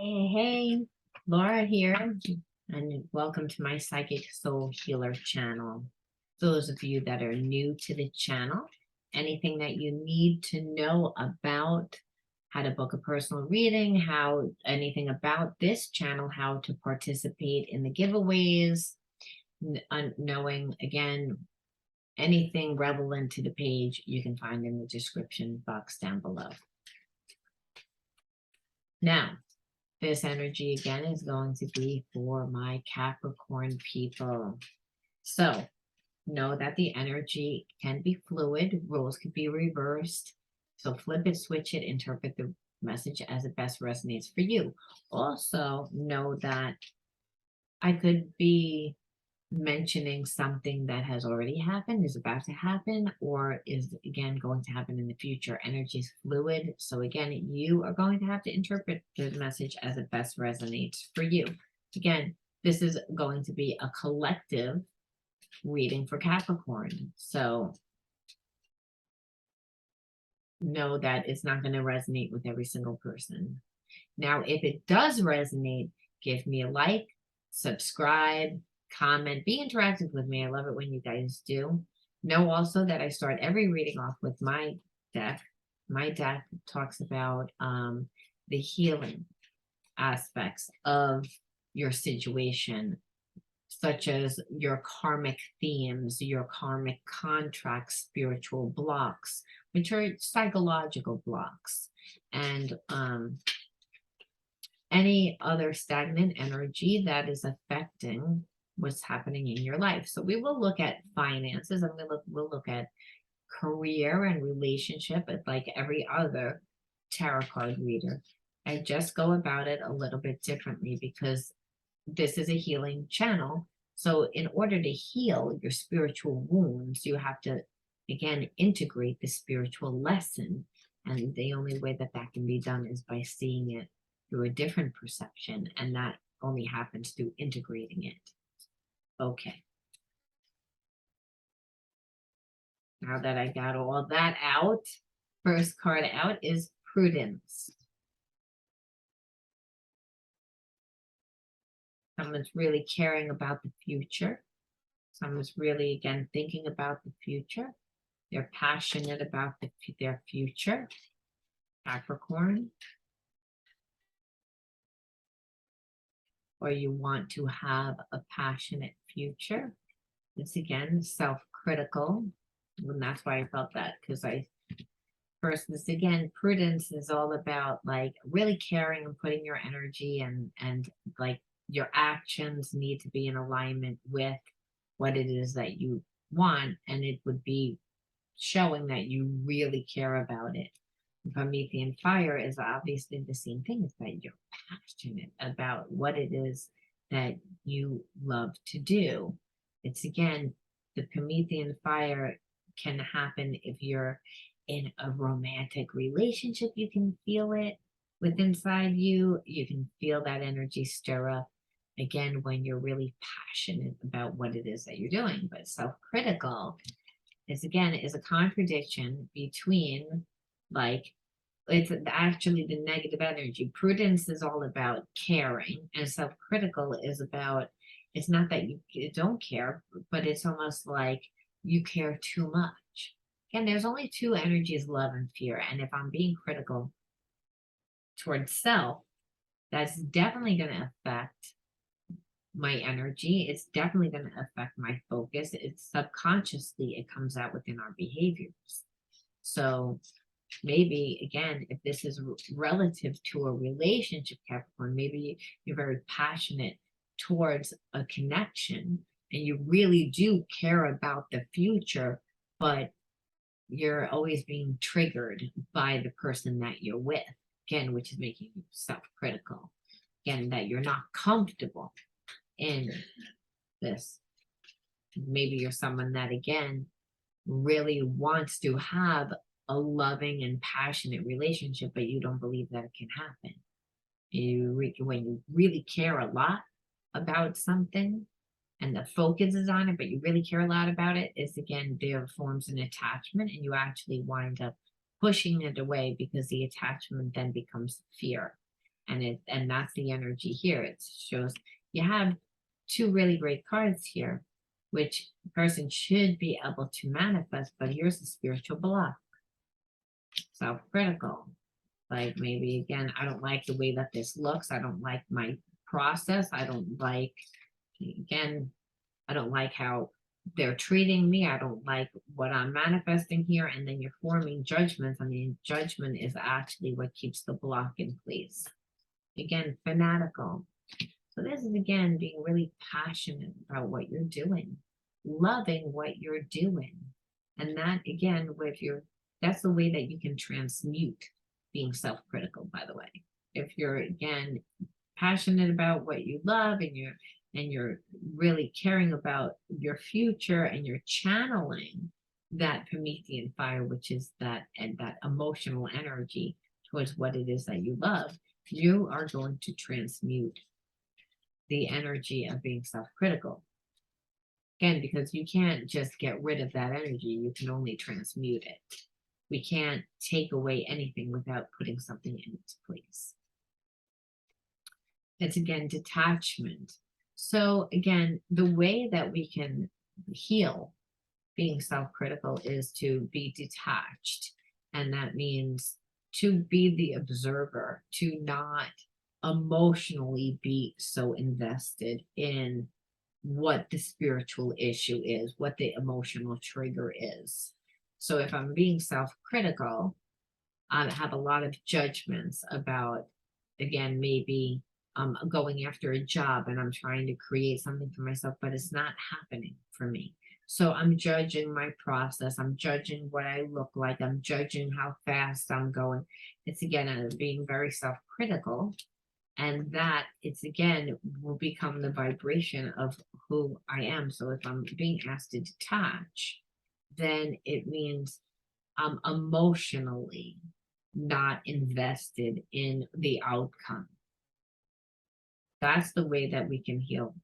Hey, Laura here, and welcome to my Psychic Soul Healer channel. Those of you that are new to the channel, anything that you need to know about how to book a personal reading, anything about this channel, how to participate in the giveaways, knowing, again, anything relevant to the page, you can find in the description box down below. Now, this energy again is going to be for my Capricorn people. So know that the energy can be fluid, roles could be reversed. So flip it, switch it, interpret the message as it best resonates for you. Also know that I could be mentioning something that has already happened, is about to happen, or is again going to happen in the future. Energy is fluid. So again, you are going to have to interpret the message as it best resonates for you. Again, this is going to be a collective reading for Capricorn. So know that it's not going to resonate with every single person. Now, if it does resonate, give me a like, subscribe, comment, be interactive with me. I love it when you guys do. Know also that I start every reading off with my deck. My deck talks about the healing aspects of your situation, such as your karmic themes, your karmic contracts, spiritual blocks, which are psychological blocks, and any other stagnant energy that is affecting what's happening in your life. So we will look at finances, and we'll look at career and relationship, like every other tarot card reader. I just go about it a little bit differently because this is a healing channel. So in order to heal your spiritual wounds, you have to, again, integrate the spiritual lesson. And the only way that that can be done is by seeing it through a different perception. And that only happens through integrating it. Okay. Now that I got all that out, first card out is Prudence. Someone's really caring about the future. Someone's really, again, thinking about the future. They're passionate about their future. Capricorn. Or you want to have a passionate future. It's again self-critical. And that's why I felt that, because this again, prudence is all about like really caring and putting your energy and like your actions need to be in alignment with what it is that you want, and it would be showing that you really care about it. Promethean fire is obviously the same thing, is that you're passionate about what it is that you love to do. It's again, the Promethean fire can happen if you're in a romantic relationship. You can feel it within inside you. You can feel that energy stir up again when you're really passionate about what it is that you're doing. But self-critical is again a contradiction between, like, it's actually the negative energy. Prudence is all about caring, and self-critical is about, it's not that you don't care, but it's almost like you care too much. Again, there's only two energies, love and fear. And if I'm being critical towards self, that's definitely going to affect my energy. It's definitely going to affect my focus. It's subconsciously, it comes out within our behaviors. So maybe, again, if this is relative to a relationship, Capricorn, maybe you're very passionate towards a connection and you really do care about the future, but you're always being triggered by the person that you're with, again, which is making you self-critical. Again, that you're not comfortable in this. Maybe you're someone that, again, really wants to have a loving and passionate relationship, but you don't believe that it can happen. When you really care a lot about something and the focus is on it, but you really care a lot about it, is again, there forms an attachment and you actually wind up pushing it away because the attachment then becomes fear. And that's the energy here. It shows you have two really great cards here, which the person should be able to manifest, but here's the spiritual block. Self-critical. Like maybe again, I don't like the way that this looks. I don't like my process. I don't like, again, I don't like how they're treating me. I don't like what I'm manifesting here. And then you're forming judgments. I mean, judgment is actually what keeps the block in place. Again, fanatical. So this is again being really passionate about what you're doing, loving what you're doing. And that again, with your, that's the way that you can transmute being self-critical, by the way. If you're again passionate about what you love and you're really caring about your future and you're channeling that Promethean fire, which is that and that emotional energy towards what it is that you love, you are going to transmute the energy of being self-critical. Again, because you can't just get rid of that energy, you can only transmute it. We can't take away anything without putting something in its place. It's again detachment. So again, the way that we can heal being self-critical is to be detached. And that means to be the observer, to not emotionally be so invested in what the spiritual issue is, what the emotional trigger is. So if I'm being self-critical, I have a lot of judgments about, again, maybe going after a job and I'm trying to create something for myself, but it's not happening for me. So I'm judging my process. I'm judging what I look like. I'm judging how fast I'm going. It's again, being very self-critical. And that it's again will become the vibration of who I am. So if I'm being asked to detach, then it means I'm emotionally not invested in the outcome. That's the way that we can heal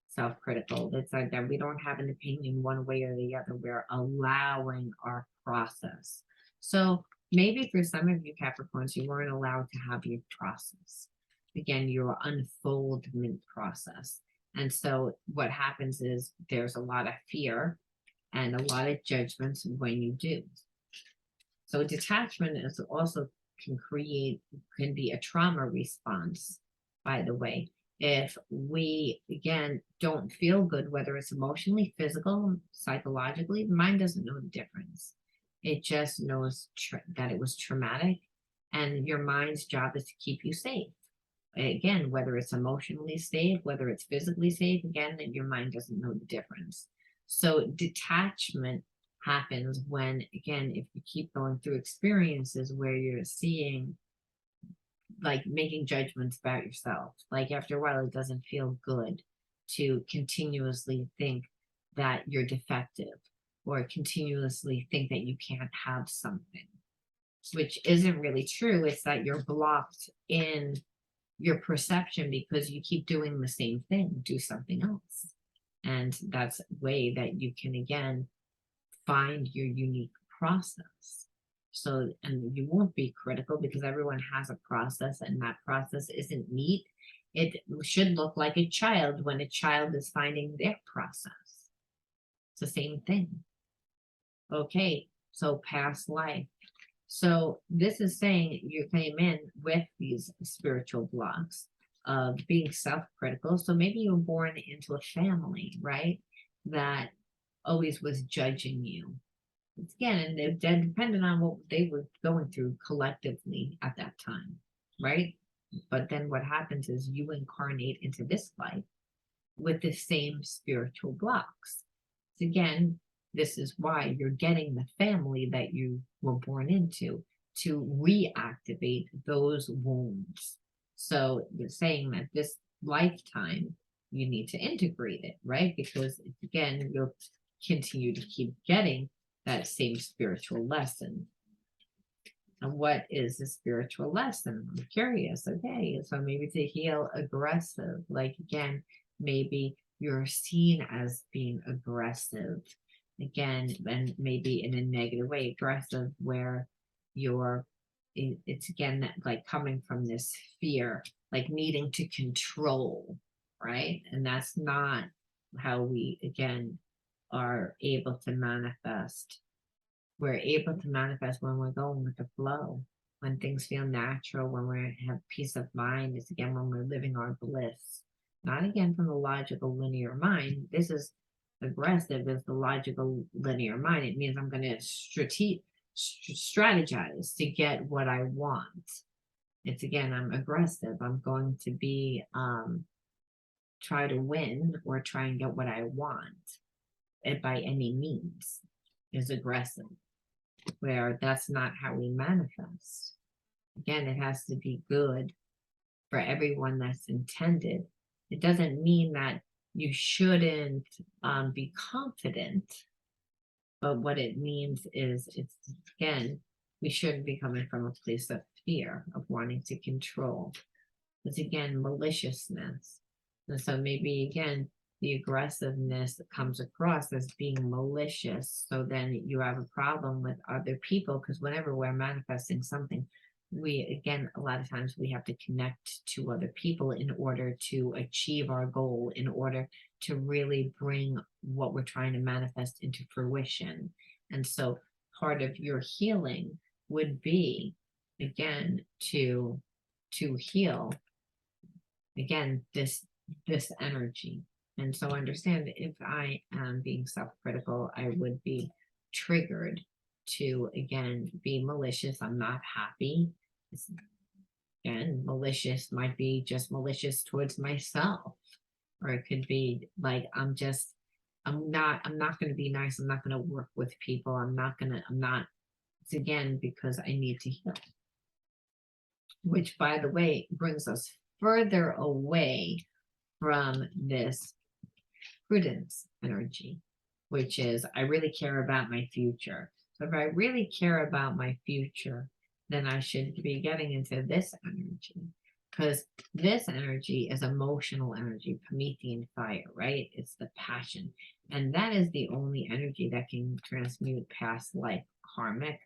self-critical. It's like that we don't have an opinion one way or the other. We're allowing our process. So maybe for some of you Capricorns, you weren't allowed to have your process. Again, your unfoldment process. And so what happens is there's a lot of fear and a lot of judgments when you do. So detachment is also can be a trauma response, by the way. If we, again, don't feel good, whether it's emotionally, physical, psychologically, the mind doesn't know the difference. It just knows that it was traumatic, and your mind's job is to keep you safe. Again, whether it's emotionally safe, whether it's physically safe, again, that your mind doesn't know the difference. So detachment happens when, again, if you keep going through experiences where you're seeing, like making judgments about yourself, like after a while, it doesn't feel good to continuously think that you're defective or continuously think that you can't have something, which isn't really true. It's that you're blocked in your perception because you keep doing the same thing, do something else. And that's a way that you can, again, find your unique process. So, and you won't be critical because everyone has a process and that process isn't neat. It should look like a child when a child is finding their process. It's the same thing. Okay, so past life. So this is saying you came in with these spiritual blocks of being self-critical. So maybe you were born into a family, right, that always was judging you. It's again, and they're dependent on what they were going through collectively at that time, right? But then what happens is you incarnate into this life with the same spiritual blocks. So again, this is why you're getting the family that you were born into to reactivate those wounds. So they're saying that this lifetime, you need to integrate it, right? Because again, you'll continue to keep getting that same spiritual lesson. And what is the spiritual lesson? I'm curious. Okay, so maybe to heal aggressive, like again, maybe you're seen as being aggressive again, and maybe in a negative way, aggressive, where you're it's again that like coming from this fear, like needing to control, right? And that's not how we again are able to manifest. We're able to manifest when we're going with the flow, when things feel natural, when we have peace of mind. It's again when we're living our bliss, not again from the logical linear mind. This is aggressive is the logical linear mind. It means I'm going to strategize to get what I want. It's again, I'm aggressive. I'm going to be try to win or try and get what I want. And by any means is aggressive, where that's not how we manifest. Again, it has to be good for everyone that's intended. It doesn't mean that you shouldn't be confident, but what it means is it's again, we shouldn't be coming from a place of fear, of wanting to control. It's again maliciousness. And so maybe again, the aggressiveness comes across as being malicious. So then you have a problem with other people, because whenever we're manifesting something, we again, a lot of times we have to connect to other people in order to achieve our goal, in order to really bring what we're trying to manifest into fruition. And so part of your healing would be again to heal again this energy. And so understand, if I am being self-critical, I would be triggered to again be malicious. I'm not happy. It's, again, malicious might be just malicious towards myself, or it could be like I'm not going to be nice. I'm not going to work with people. I'm not. It's again because I need to heal, which by the way brings us further away from this prudence energy, which is I really care about my future. So if I really care about my future, then I should be getting into this energy, because this energy is emotional energy, Promethean fire, right? It's the passion. And that is the only energy that can transmute past life karmic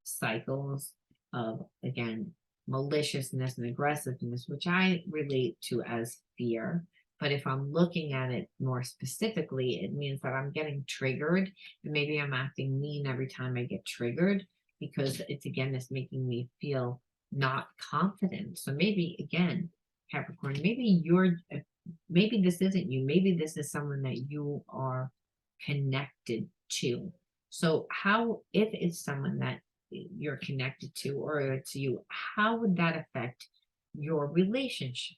cycles of, again, maliciousness and aggressiveness, which I relate to as fear. But if I'm looking at it more specifically, it means that I'm getting triggered, and maybe I'm acting mean every time I get triggered, because it's again, it's making me feel not confident. So maybe again, Capricorn, maybe this isn't you. Maybe this is someone that you are connected to. So how, if it's someone that you're connected to, or it's you, how would that affect your relationship?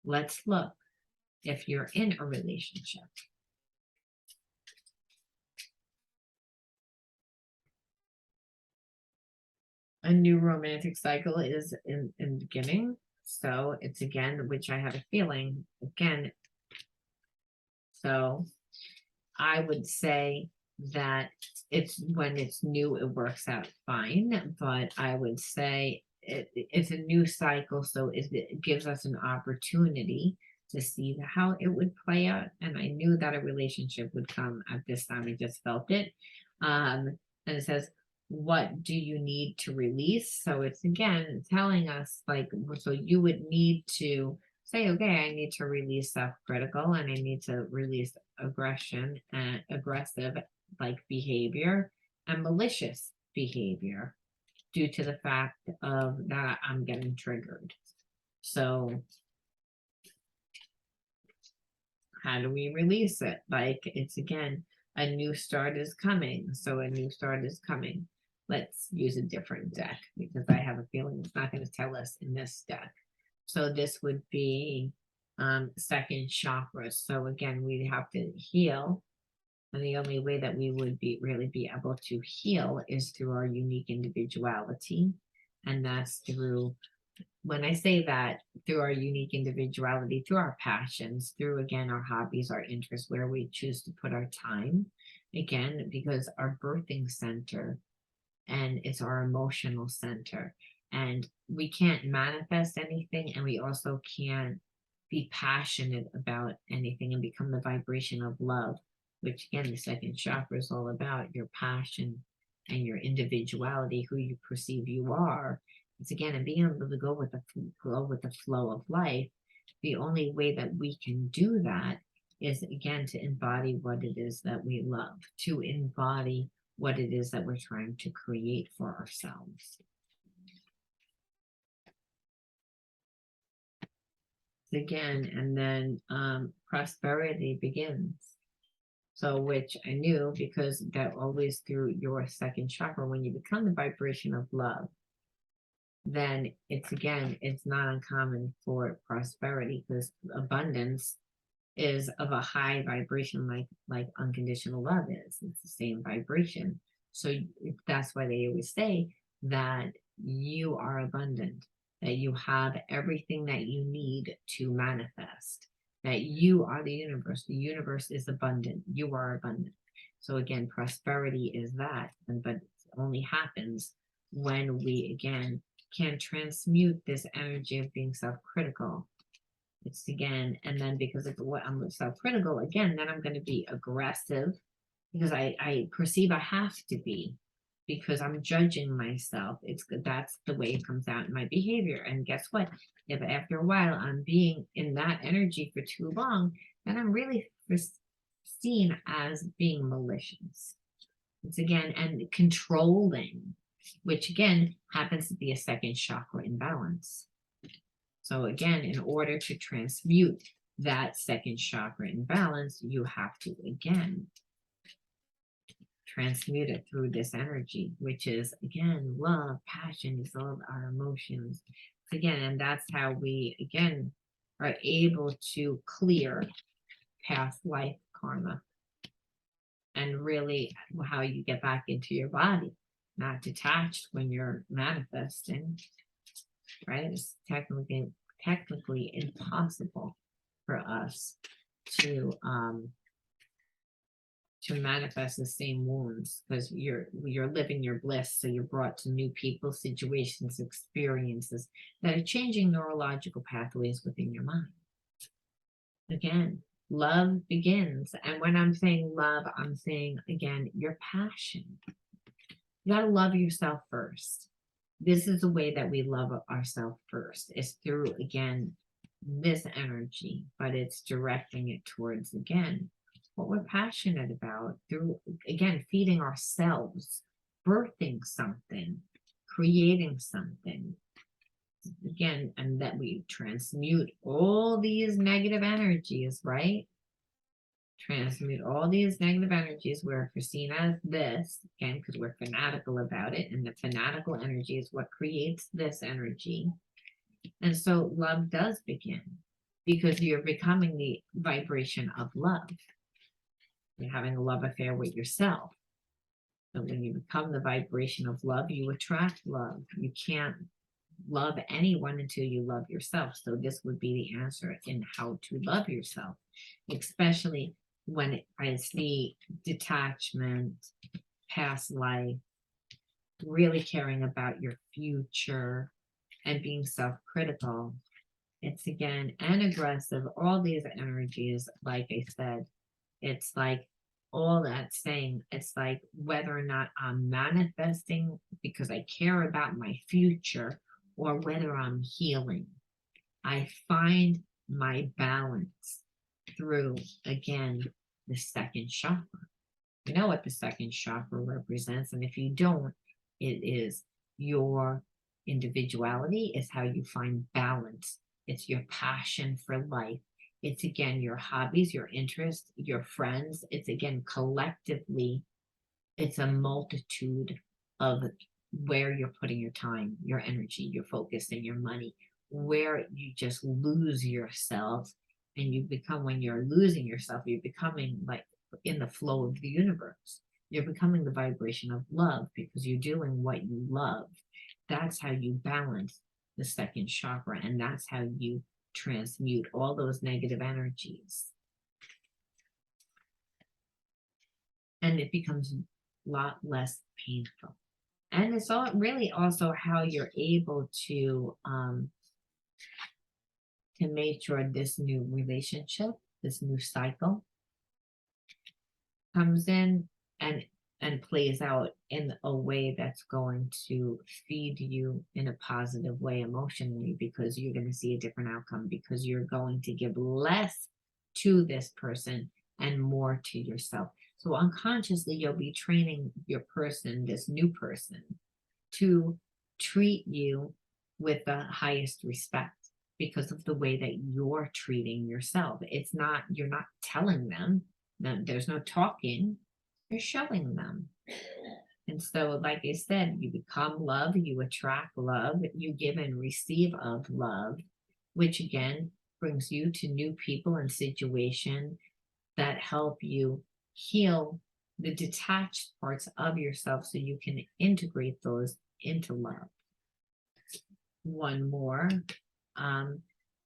Let's look. If you're in a relationship, a new romantic cycle is in beginning. So it's again, which I have a feeling again. So I would say that it's when it's new, it works out fine. But I would say it's a new cycle. So it gives us an opportunity to see how it would play out. And I knew that a relationship would come at this time. I just felt it. And it says, what do you need to release? So it's again telling us like, so you would need to say, okay, I need to release self-critical, and I need to release aggression and aggressive like behavior and malicious behavior due to the fact of that I'm getting triggered. So how do we release it? Like, it's again, a new start is coming. So a new start is coming. Let's use a different deck, because I have a feeling it's not going to tell us in this deck. So this would be second chakra. So again, we have to heal. And the only way that we would really be able to heal is through our unique individuality. And that's through, when I say that, through our unique individuality, through our passions, through again our hobbies, our interests, where we choose to put our time, again, because our birthing center, and it's our emotional center, and we can't manifest anything, and we also can't be passionate about anything and become the vibration of love, which again the second chakra is all about, your passion and your individuality, who you perceive you are, It's again, and being able to go with the flow of life. The only way that we can do that is again to embody what it is that we love, to embody what it is that we're trying to create for ourselves. Again, and then prosperity begins. So, which I knew, because that always through your second chakra, when you become the vibration of love, then it's not uncommon for prosperity, because abundance is of a high vibration, like unconditional love is. It's the same vibration. So that's why they always say that you are abundant, that you have everything that you need to manifest, that you are the universe. The universe is abundant. You are abundant. So again, prosperity is that, but it only happens when we again can transmute this energy of being self-critical. It's again, and then because of what I'm self-critical, again, then I'm going to be aggressive, because I perceive I have to be, because I'm judging myself. That's the way it comes out in my behavior. And guess what? If after a while I'm being in that energy for too long, then I'm really seen as being malicious. It's again, and controlling, which again happens to be a second chakra imbalance. So again, in order to transmute that second chakra imbalance, you have to again transmute it through this energy, which is again love, passion, is all of our emotions. Again, and that's how we again are able to clear past life karma, and really how you get back into your body, not detached when you're manifesting, right? It's technically impossible for us to manifest the same wounds, because you're living your bliss. So you're brought to new people, situations, experiences that are changing neurological pathways within your mind. Again, love begins. And when I'm saying love, I'm saying again your passion. You got to love yourself first. This is the way that we love ourselves first. It's through again this energy, but it's directing it towards again what we're passionate about, through again feeding ourselves, birthing something, creating something again, and that we transmute all these negative energies, right? Transmute all these negative energies where we're seen as this again, because we're fanatical about it, and the fanatical energy is what creates this energy. And so love does begin, because you're becoming the vibration of love. You're having a love affair with yourself. So when you become the vibration of love, you attract love. You can't love anyone until you love yourself. So this would be the answer in how to love yourself, especially when I see detachment, past life, really caring about your future, and being self-critical. It's again, and aggressive, all these energies, like I said, it's like all that saying, it's like whether or not I'm manifesting because I care about my future, or whether I'm healing. I find my balance through, again, the second chakra. You know what the second chakra represents, and if you don't, it is your individuality, is how you find balance. It's your passion for life. It's again your hobbies, your interests, your friends. It's again collectively, it's a multitude of where you're putting your time, your energy, your focus, and your money, where you just lose yourself. And you become, when you're losing yourself, you're becoming like in the flow of the universe. You're becoming the vibration of love, because you're doing what you love. That's how you balance the second chakra, and that's how you transmute all those negative energies. And it becomes a lot less painful. And it's all really also how you're able to make sure this new relationship, this new cycle comes in, and and plays out in a way that's going to feed you in a positive way emotionally, because you're going to see a different outcome, because you're going to give less to this person and more to yourself. So unconsciously, you'll be training your person, this new person, to treat you with the highest respect because of the way that you're treating yourself. It's not, you're not telling them, there's no talking, you're showing them. And so, like I said, you become love, you attract love, you give and receive of love, which again brings you to new people and situations that help you heal the detached parts of yourself so you can integrate those into love. One more,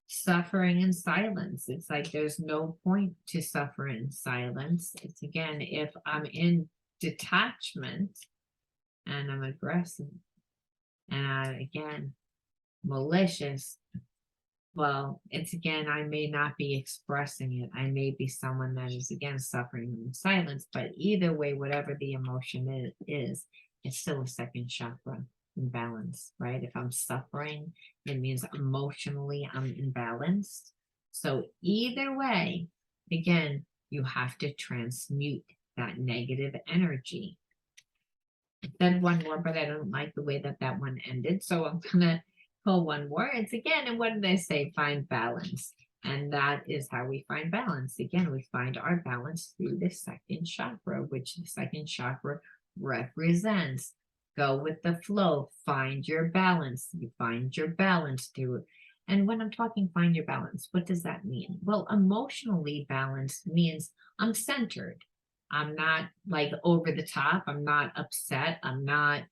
suffering in silence. It's like there's no point to suffer in silence. It's again, if I'm in detachment and I'm aggressive and again, malicious, well, it's again, I may not be expressing it. I may be someone that is again suffering in silence, but either way, whatever the emotion is, it's still a second chakra imbalance, right? If I'm suffering, it means emotionally I'm imbalanced. So either way, again, you have to transmute that negative energy. I said one more, but I don't like the way that that one ended, so I'm gonna pull one more. It's again, and what did I say? Find balance. And that is how we find balance. Again, we find our balance through the second chakra, which the second chakra represents. Go with the flow, find your balance. You find your balance through it. And when I'm talking find your balance, what does that mean? Well, emotionally balanced means I'm centered. I'm not like over the top. I'm not upset. I'm not,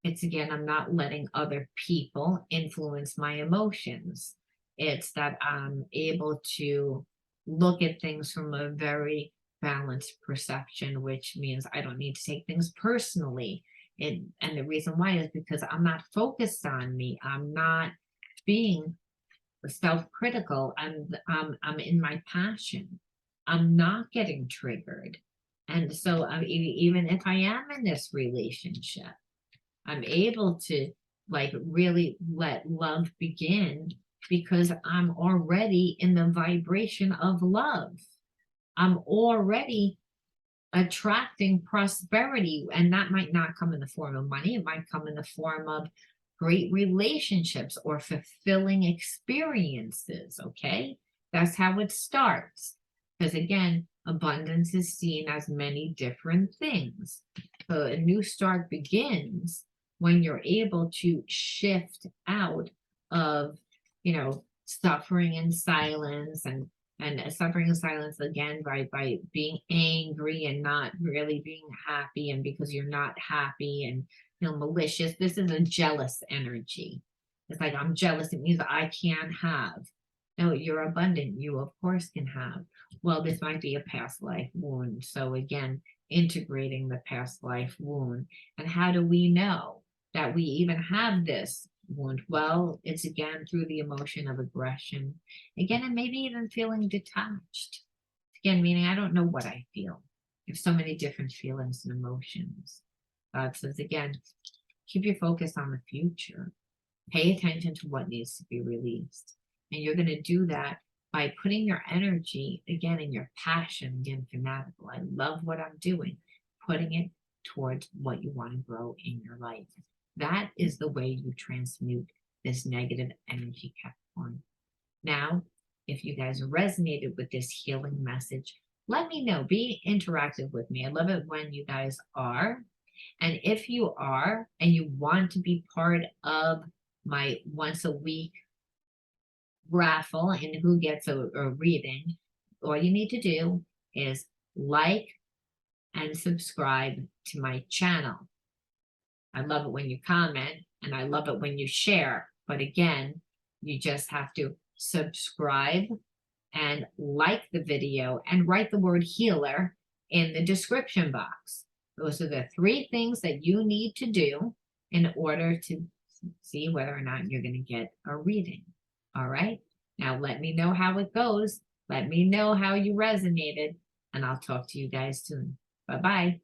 it's again, I'm not letting other people influence my emotions. It's that I'm able to look at things from a very balanced perception, which means I don't need to take things personally. And the reason why is because I'm not focused on me. I'm not being self-critical. I'm in my passion. I'm not getting triggered. And so even if I am in this relationship, I'm able to like really let love begin because I'm already in the vibration of love. I'm already attracting prosperity, and that might not come in the form of money. It might come in the form of great relationships or fulfilling experiences. Okay, that's how it starts, because again, abundance is seen as many different things. So a new start begins when you're able to shift out of, suffering in silence and suffering in silence again by being angry and not really being happy, and because you're not happy and malicious. This is a jealous energy. It's like I'm jealous, it means I can't have. No, you're abundant, you of course can have. Well, this might be a past life wound. So again, integrating the past life wound. And how do we know that we even have this wound? Well, it's again through the emotion of aggression. Again, and maybe even feeling detached. Again, meaning I don't know what I feel. There's so many different feelings and emotions. God says again, keep your focus on the future. Pay attention to what needs to be released. And you're going to do that by putting your energy, again, in your passion, again, fanatical. I love what I'm doing. Putting it towards what you want to grow in your life. That is the way you transmute this negative energy, Capricorn. Now, if you guys resonated with this healing message, let me know. Be interactive with me. I love it when you guys are. And if you are, and you want to be part of my once a week raffle and who gets a reading, all you need to do is like and subscribe to my channel. I love it when you comment and I love it when you share. But again, you just have to subscribe and like the video and write the word healer in the description box. Those are the 3 things that you need to do in order to see whether or not you're going to get a reading. All right. Now let me know how it goes. Let me know how you resonated, and I'll talk to you guys soon. Bye-bye.